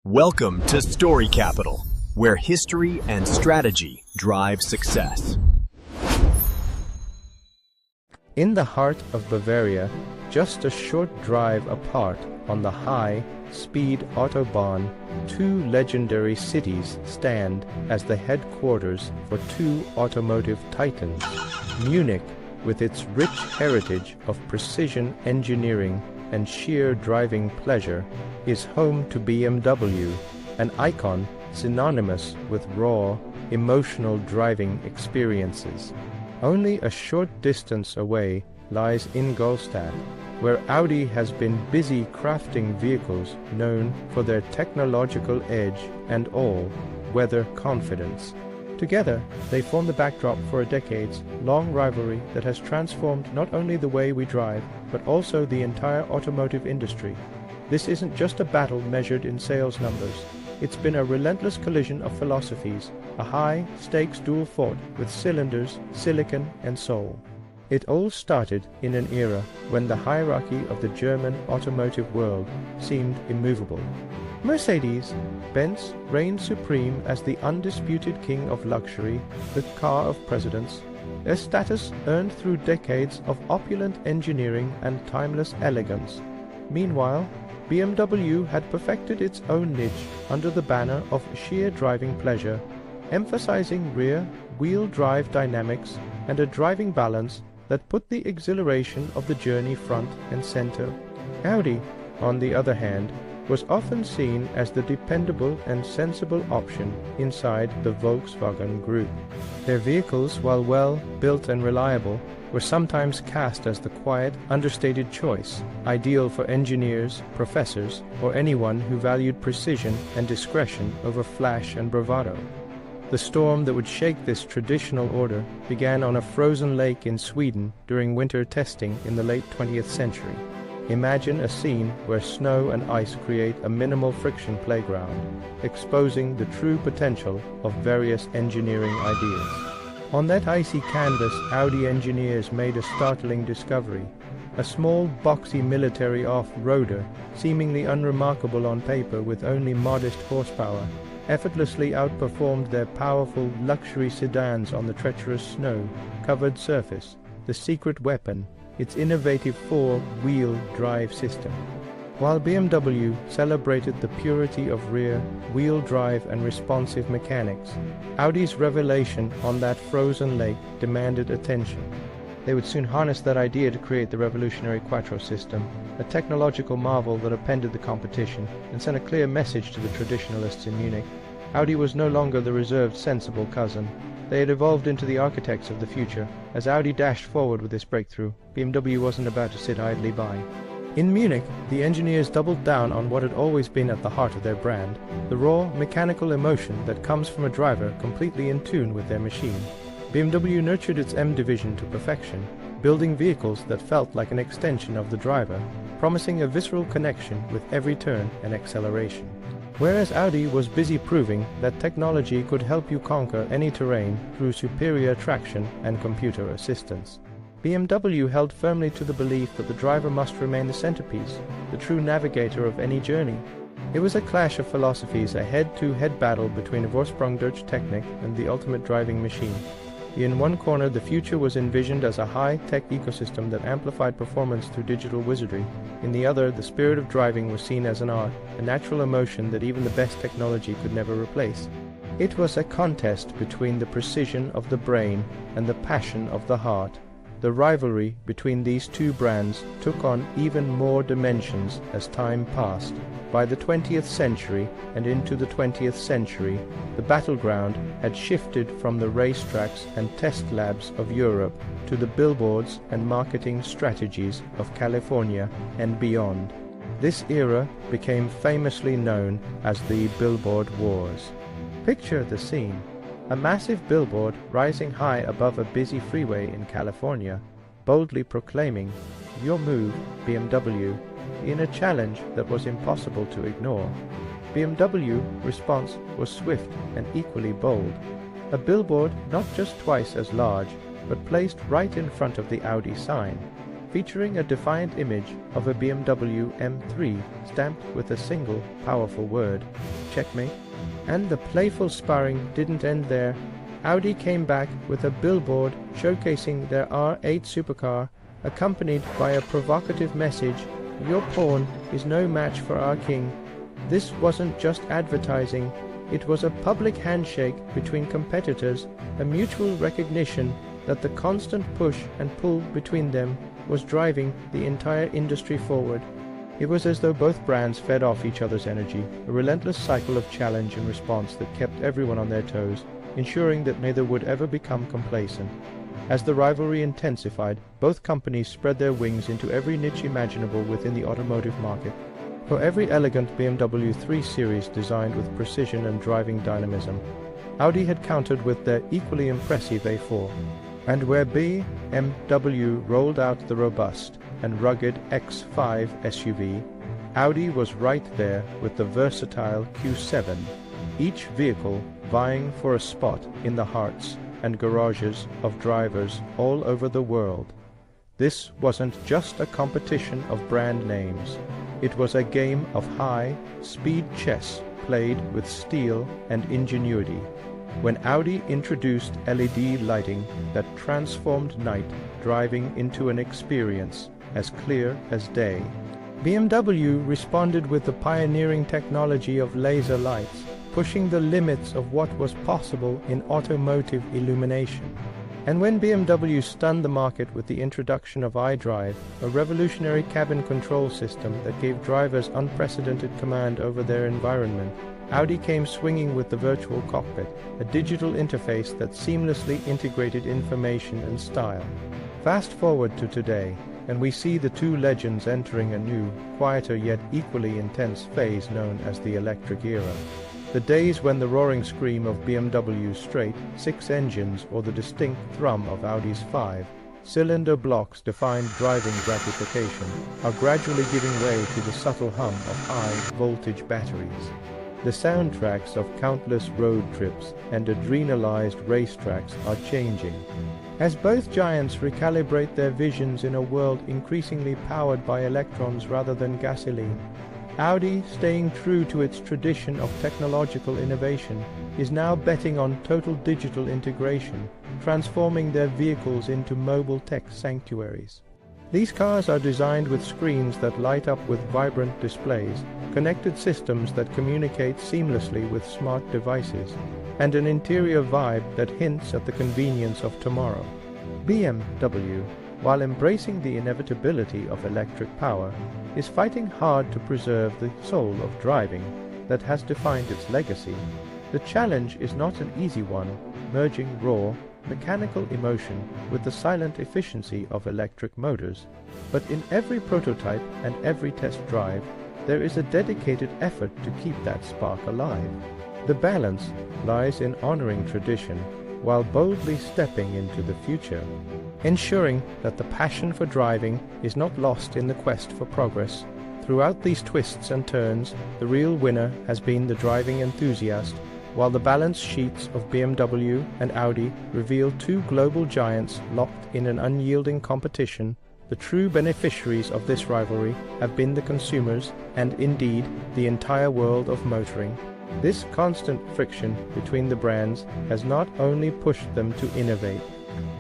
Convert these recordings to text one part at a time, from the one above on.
Welcome to Story Capital, where history and strategy drive success. In the heart of Bavaria, just a short drive apart on the high-speed Autobahn, two legendary cities stand as the headquarters for two automotive titans. Munich, with its rich heritage of precision engineering and sheer driving pleasure, is home to BMW, an icon synonymous with raw, emotional driving experiences. Only a short distance away lies Ingolstadt, where Audi has been busy crafting vehicles known for their technological edge and all-weather confidence. Together, they form the backdrop for a decades-long rivalry that has transformed not only the way we drive, but also the entire automotive industry. This isn't just a battle measured in sales numbers. It's been a relentless collision of philosophies, a high-stakes duel fought with cylinders, silicon, and soul. It all started in an era when the hierarchy of the German automotive world seemed immovable. Mercedes-Benz reigned supreme as the undisputed king of luxury, the car of presidents, a status earned through decades of opulent engineering and timeless elegance. Meanwhile, BMW had perfected its own niche under the banner of sheer driving pleasure, emphasizing rear-wheel drive dynamics and a driving balance that put the exhilaration of the journey front and center. Audi, on the other hand, was often seen as the dependable and sensible option inside the Volkswagen Group. Their vehicles, while well built and reliable, were sometimes cast as the quiet, understated choice, ideal for engineers, professors, or anyone who valued precision and discretion over flash and bravado. The storm that would shake this traditional order began on a frozen lake in Sweden during winter testing in the late 20th century. Imagine a scene where snow and ice create a minimal friction playground, exposing the true potential of various engineering ideas. On that icy canvas, Audi engineers made a startling discovery. A small, boxy military off-roader, seemingly unremarkable on paper with only modest horsepower, effortlessly outperformed their powerful luxury sedans on the treacherous snow-covered surface, the secret weapon, its innovative four-wheel drive system. While BMW celebrated the purity of rear-wheel drive and responsive mechanics, Audi's revelation on that frozen lake demanded attention. They would soon harness that idea to create the revolutionary Quattro system, a technological marvel that upended the competition and sent a clear message to the traditionalists in Munich. Audi was no longer the reserved, sensible cousin. They had evolved into the architects of the future. As Audi dashed forward with this breakthrough, BMW wasn't about to sit idly by. In Munich, the engineers doubled down on what had always been at the heart of their brand, the raw, mechanical emotion that comes from a driver completely in tune with their machine. BMW nurtured its M division to perfection, building vehicles that felt like an extension of the driver, promising a visceral connection with every turn and acceleration. Whereas Audi was busy proving that technology could help you conquer any terrain through superior traction and computer assistance, BMW held firmly to the belief that the driver must remain the centerpiece, the true navigator of any journey. It was a clash of philosophies, a head-to-head battle between a Vorsprung durch Technik and the ultimate driving machine. In one corner, the future was envisioned as a high-tech ecosystem that amplified performance through digital wizardry. In the other, the spirit of driving was seen as an art, a natural emotion that even the best technology could never replace. It was a contest between the precision of the brain and the passion of the heart. The rivalry between these two brands took on even more dimensions as time passed. By the 20th century and into the 20th century, the battleground had shifted from the racetracks and test labs of Europe to the billboards and marketing strategies of California and beyond. This era became famously known as the Billboard Wars. Picture the scene. A massive billboard rising high above a busy freeway in California, boldly proclaiming, "Your move, BMW," in a challenge that was impossible to ignore. BMW response was swift and equally bold. A billboard not just twice as large, but placed right in front of the Audi sign. featuring a defiant image of a BMW M3 stamped with a single powerful word, Checkmate. And the playful sparring didn't end there. Audi came back with a billboard showcasing their R8 supercar, accompanied by a provocative message, "Your pawn is no match for our king." This wasn't just advertising, it was a public handshake between competitors, a mutual recognition that the constant push and pull between them was driving the entire industry forward. It was as though both brands fed off each other's energy, a relentless cycle of challenge and response that kept everyone on their toes, ensuring that neither would ever become complacent. As the rivalry intensified, both companies spread their wings into every niche imaginable within the automotive market. For every elegant BMW 3 Series designed with precision and driving dynamism, Audi had countered with their equally impressive A4. And where BMW rolled out the robust and rugged X5 SUV, Audi was right there with the versatile Q7, each vehicle vying for a spot in the hearts and garages of drivers all over the world. This wasn't just a competition of brand names. It was a game of high-speed chess played with steel and ingenuity. When Audi introduced LED lighting that transformed night driving into an experience as clear as day, BMW responded with the pioneering technology of laser lights, pushing the limits of what was possible in automotive illumination. And when BMW stunned the market with the introduction of iDrive, a revolutionary cabin control system that gave drivers unprecedented command over their environment, Audi came swinging with the virtual cockpit, a digital interface that seamlessly integrated information and style. Fast forward to today, and we see the two legends entering a new, quieter yet equally intense phase known as the electric era. The days when the roaring scream of BMW's straight, 6 engines or the distinct thrum of Audi's 5-cylinder blocks defined driving gratification are gradually giving way to the subtle hum of high-voltage batteries. The soundtracks of countless road trips and adrenalized racetracks are changing. As both giants recalibrate their visions in a world increasingly powered by electrons rather than gasoline, Audi, staying true to its tradition of technological innovation, is now betting on total digital integration, transforming their vehicles into mobile tech sanctuaries. These cars are designed with screens that light up with vibrant displays, connected systems that communicate seamlessly with smart devices, and an interior vibe that hints at the convenience of tomorrow. BMW, while embracing the inevitability of electric power, is fighting hard to preserve the soul of driving that has defined its legacy. The challenge is not an easy one, merging raw, mechanical emotion with the silent efficiency of electric motors. But in every prototype and every test drive, there is a dedicated effort to keep that spark alive. The balance lies in honoring tradition while boldly stepping into the future, ensuring that the passion for driving is not lost in the quest for progress. Throughout these twists and turns, the real winner has been the driving enthusiast, while the balance sheets of BMW and Audi reveal two global giants locked in an unyielding competition. The true beneficiaries of this rivalry have been the consumers and, indeed, the entire world of motoring. This constant friction between the brands has not only pushed them to innovate,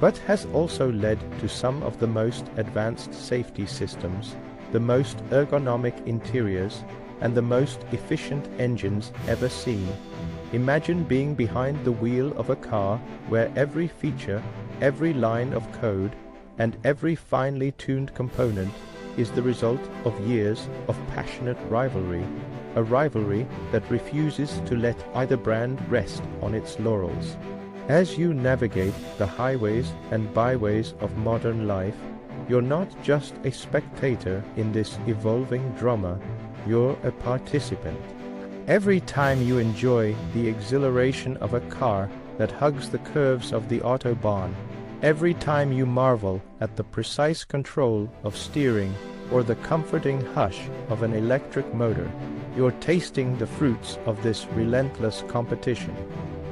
but has also led to some of the most advanced safety systems, the most ergonomic interiors, and the most efficient engines ever seen. Imagine being behind the wheel of a car where every feature, every line of code, and every finely tuned component is the result of years of passionate rivalry, a rivalry that refuses to let either brand rest on its laurels. As you navigate the highways and byways of modern life, you're not just a spectator in this evolving drama, you're a participant. Every time you enjoy the exhilaration of a car that hugs the curves of the Autobahn, every time you marvel at the precise control of steering or the comforting hush of an electric motor, you're tasting the fruits of this relentless competition.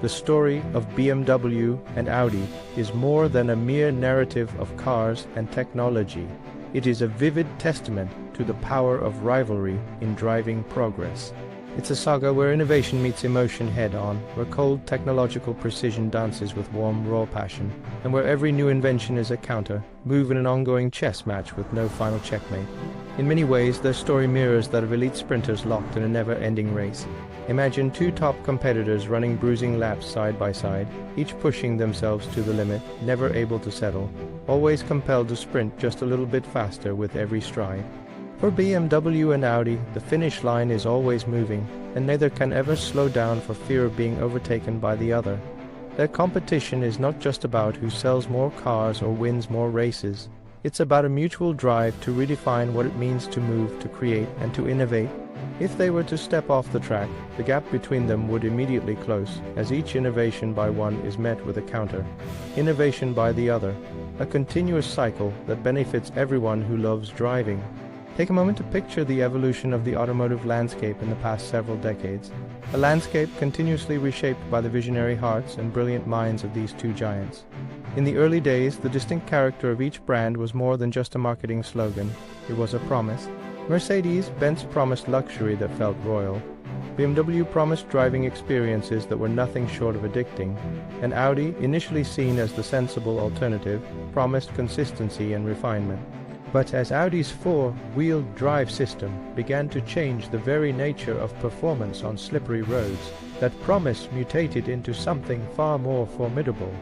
The story of BMW and Audi is more than a mere narrative of cars and technology. It is a vivid testament to the power of rivalry in driving progress. It's a saga where innovation meets emotion head-on, where cold technological precision dances with warm, raw passion, and where every new invention is a counter, move in an ongoing chess match with no final checkmate. In many ways, their story mirrors that of elite sprinters locked in a never-ending race. Imagine two top competitors running bruising laps side by side, each pushing themselves to the limit, never able to settle, always compelled to sprint just a little bit faster with every stride. For BMW and Audi, the finish line is always moving, and neither can ever slow down for fear of being overtaken by the other. Their competition is not just about who sells more cars or wins more races. It's about a mutual drive to redefine what it means to move, to create, and to innovate. If they were to step off the track, the gap between them would immediately close, as each innovation by one is met with a counter. Innovation by the other, a continuous cycle that benefits everyone who loves driving. Take a moment to picture the evolution of the automotive landscape in the past several decades, a landscape continuously reshaped by the visionary hearts and brilliant minds of these two giants. In the early days, the distinct character of each brand was more than just a marketing slogan, it was a promise. Mercedes-Benz promised luxury that felt royal. BMW promised driving experiences that were nothing short of addicting, and Audi, initially seen as the sensible alternative, promised consistency and refinement. But as Audi's four-wheel drive system began to change the very nature of performance on slippery roads, that promise mutated into something far more formidable.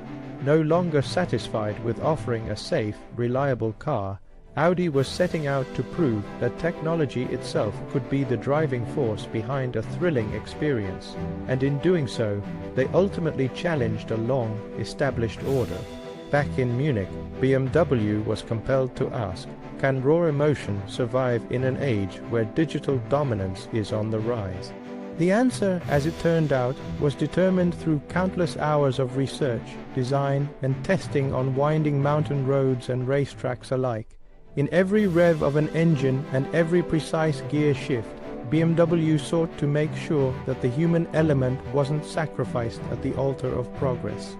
No longer satisfied with offering a safe, reliable car, Audi was setting out to prove that technology itself could be the driving force behind a thrilling experience, and in doing so, they ultimately challenged a long-established order. Back in Munich, BMW was compelled to ask, can raw emotion survive in an age where digital dominance is on the rise? The answer, as it turned out, was determined through countless hours of research, design, and testing on winding mountain roads and racetracks alike. In every rev of an engine and every precise gear shift, BMW sought to make sure that the human element wasn't sacrificed at the altar of progress.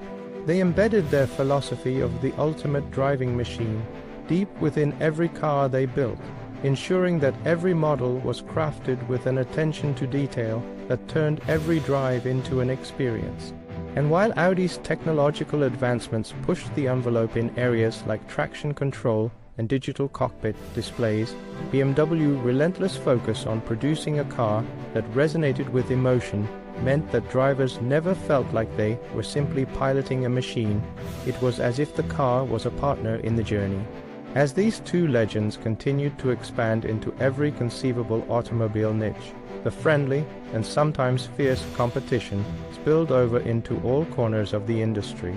They embedded their philosophy of the ultimate driving machine deep within every car they built, ensuring that every model was crafted with an attention to detail that turned every drive into an experience. And while Audi's technological advancements pushed the envelope in areas like traction control and digital cockpit displays, BMW's relentless focus on producing a car that resonated with emotion meant that drivers never felt like they were simply piloting a machine. It was as if the car was a partner in the journey. As these two legends continued to expand into every conceivable automobile niche, the friendly and sometimes fierce competition spilled over into all corners of the industry.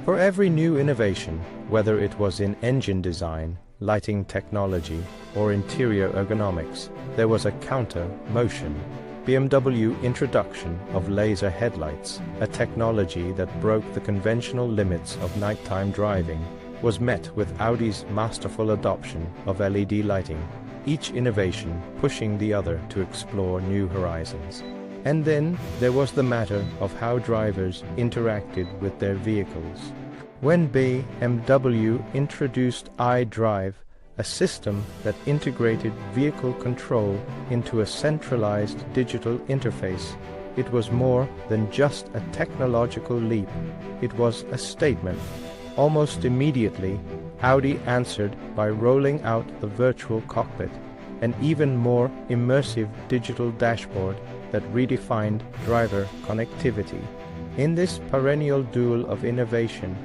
For every new innovation, whether it was in engine design, lighting technology, or interior ergonomics, there was a counter motion. BMW introduction of laser headlights, a technology that broke the conventional limits of nighttime driving, was met with Audi's masterful adoption of LED lighting, each innovation pushing the other to explore new horizons. And then there was the matter of how drivers interacted with their vehicles. When BMW introduced iDrive, a system that integrated vehicle control into a centralized digital interface, it was more than just a technological leap. It was a statement. Almost immediately, Audi answered by rolling out the virtual cockpit, an even more immersive digital dashboard that redefined driver connectivity. In this perennial duel of innovation,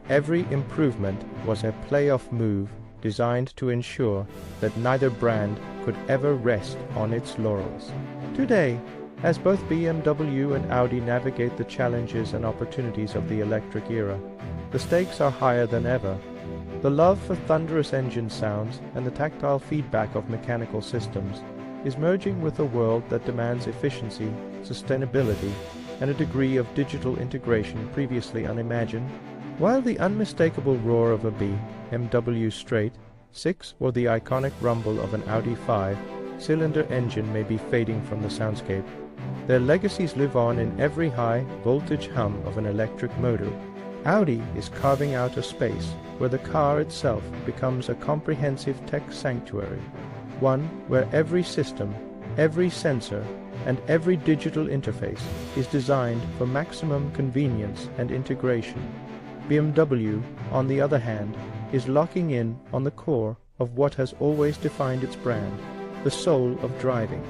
every improvement was a playoff move designed to ensure that neither brand could ever rest on its laurels. Today, as both BMW and Audi navigate the challenges and opportunities of the electric era, the stakes are higher than ever. The love for thunderous engine sounds and the tactile feedback of mechanical systems is merging with a world that demands efficiency, sustainability, and a degree of digital integration previously unimagined. While the unmistakable roar of a BMW straight 6 or the iconic rumble of an Audi 5-cylinder engine may be fading from the soundscape, their legacies live on in every high-voltage hum of an electric motor. Audi is carving out a space where the car itself becomes a comprehensive tech sanctuary, one where every system, every sensor, and every digital interface is designed for maximum convenience and integration. BMW, on the other hand, is locking in on the core of what has always defined its brand, the soul of driving.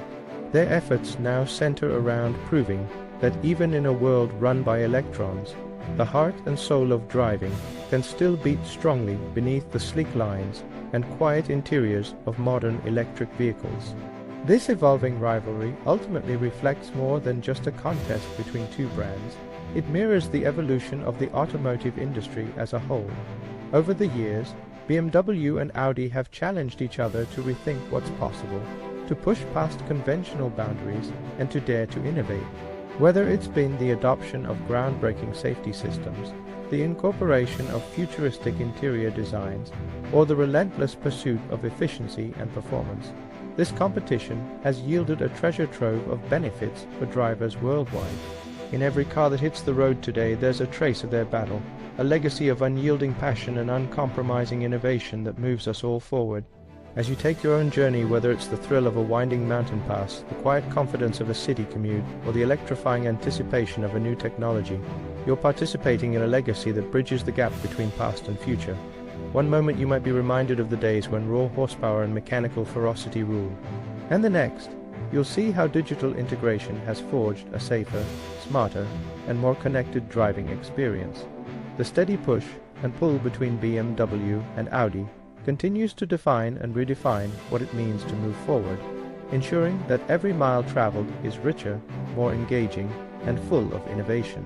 Their efforts now center around proving that even in a world run by electrons, the heart and soul of driving can still beat strongly beneath the sleek lines and quiet interiors of modern electric vehicles. This evolving rivalry ultimately reflects more than just a contest between two brands. It mirrors the evolution of the automotive industry as a whole. Over the years, BMW and Audi have challenged each other to rethink what's possible, to push past conventional boundaries, and to dare to innovate. Whether it's been the adoption of groundbreaking safety systems, the incorporation of futuristic interior designs, or the relentless pursuit of efficiency and performance, this competition has yielded a treasure trove of benefits for drivers worldwide. In every car that hits the road today, there's a trace of their battle, a legacy of unyielding passion and uncompromising innovation that moves us all forward. As you take your own journey, whether it's the thrill of a winding mountain pass, the quiet confidence of a city commute, or the electrifying anticipation of a new technology, you're participating in a legacy that bridges the gap between past and future. One moment you might be reminded of the days when raw horsepower and mechanical ferocity ruled, and the next, you'll see how digital integration has forged a safer, smarter, and more connected driving experience. The steady push and pull between BMW and Audi continues to define and redefine what it means to move forward, ensuring that every mile traveled is richer, more engaging, and full of innovation.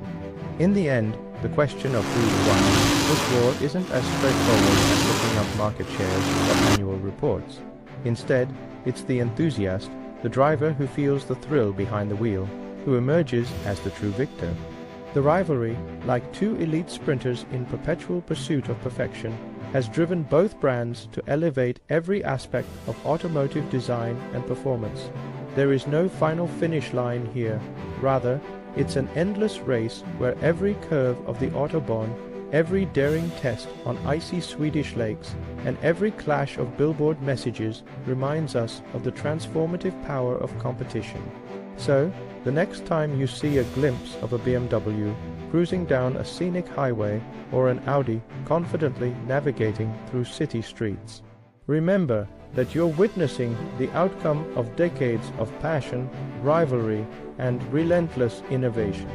In the end, the question of who won this war isn't as straightforward as looking up market shares or annual reports. Instead, it's the enthusiast, the driver who feels the thrill behind the wheel, who emerges as the true victor. The rivalry, like two elite sprinters in perpetual pursuit of perfection, has driven both brands to elevate every aspect of automotive design and performance. There is no final finish line here. Rather, it's an endless race where every curve of the Autobahn, every daring test on icy Swedish lakes, and every clash of billboard messages reminds us of the transformative power of competition. So, the next time you see a glimpse of a BMW cruising down a scenic highway or an Audi confidently navigating through city streets, remember that you're witnessing the outcome of decades of passion, rivalry, and relentless innovation.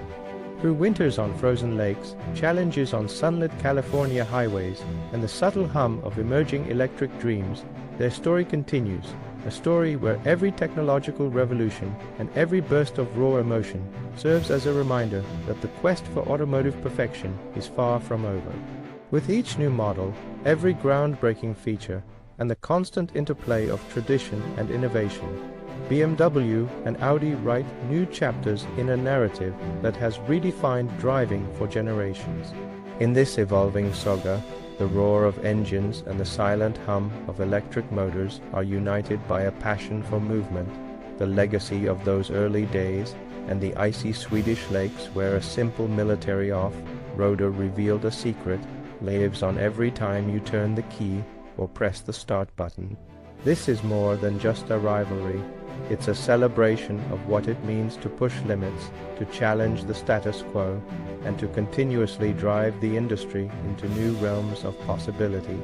Through winters on frozen lakes, challenges on sunlit California highways, and the subtle hum of emerging electric dreams, their story continues, a story where every technological revolution and every burst of raw emotion serves as a reminder that the quest for automotive perfection is far from over. With each new model, every groundbreaking feature, and the constant interplay of tradition and innovation, BMW and Audi write new chapters in a narrative that has redefined driving for generations. In this evolving saga, the roar of engines and the silent hum of electric motors are united by a passion for movement, the legacy of those early days, and the icy Swedish lakes where a simple military off-roader revealed a secret lives on every time you turn the key or press the start button. This is more than just a rivalry. It's a celebration of what it means to push limits, to challenge the status quo, and to continuously drive the industry into new realms of possibility.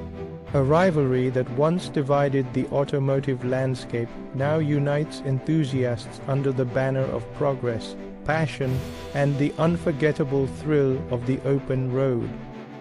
A rivalry that once divided the automotive landscape now unites enthusiasts under the banner of progress, passion, and the unforgettable thrill of the open road.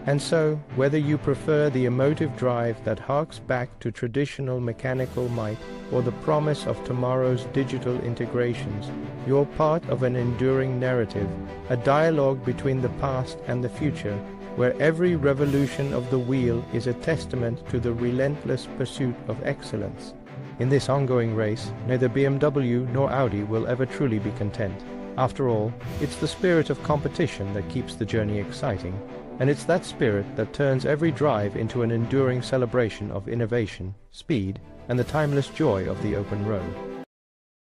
And so, whether you prefer the emotive drive that harks back to traditional mechanical might or the promise of tomorrow's digital integrations, you're part of an enduring narrative, a dialogue between the past and the future, where every revolution of the wheel is a testament to the relentless pursuit of excellence. In this ongoing race, neither BMW nor Audi will ever truly be content. After all, it's the spirit of competition that keeps the journey exciting. And it's that spirit that turns every drive into an enduring celebration of innovation, speed, and the timeless joy of the open road.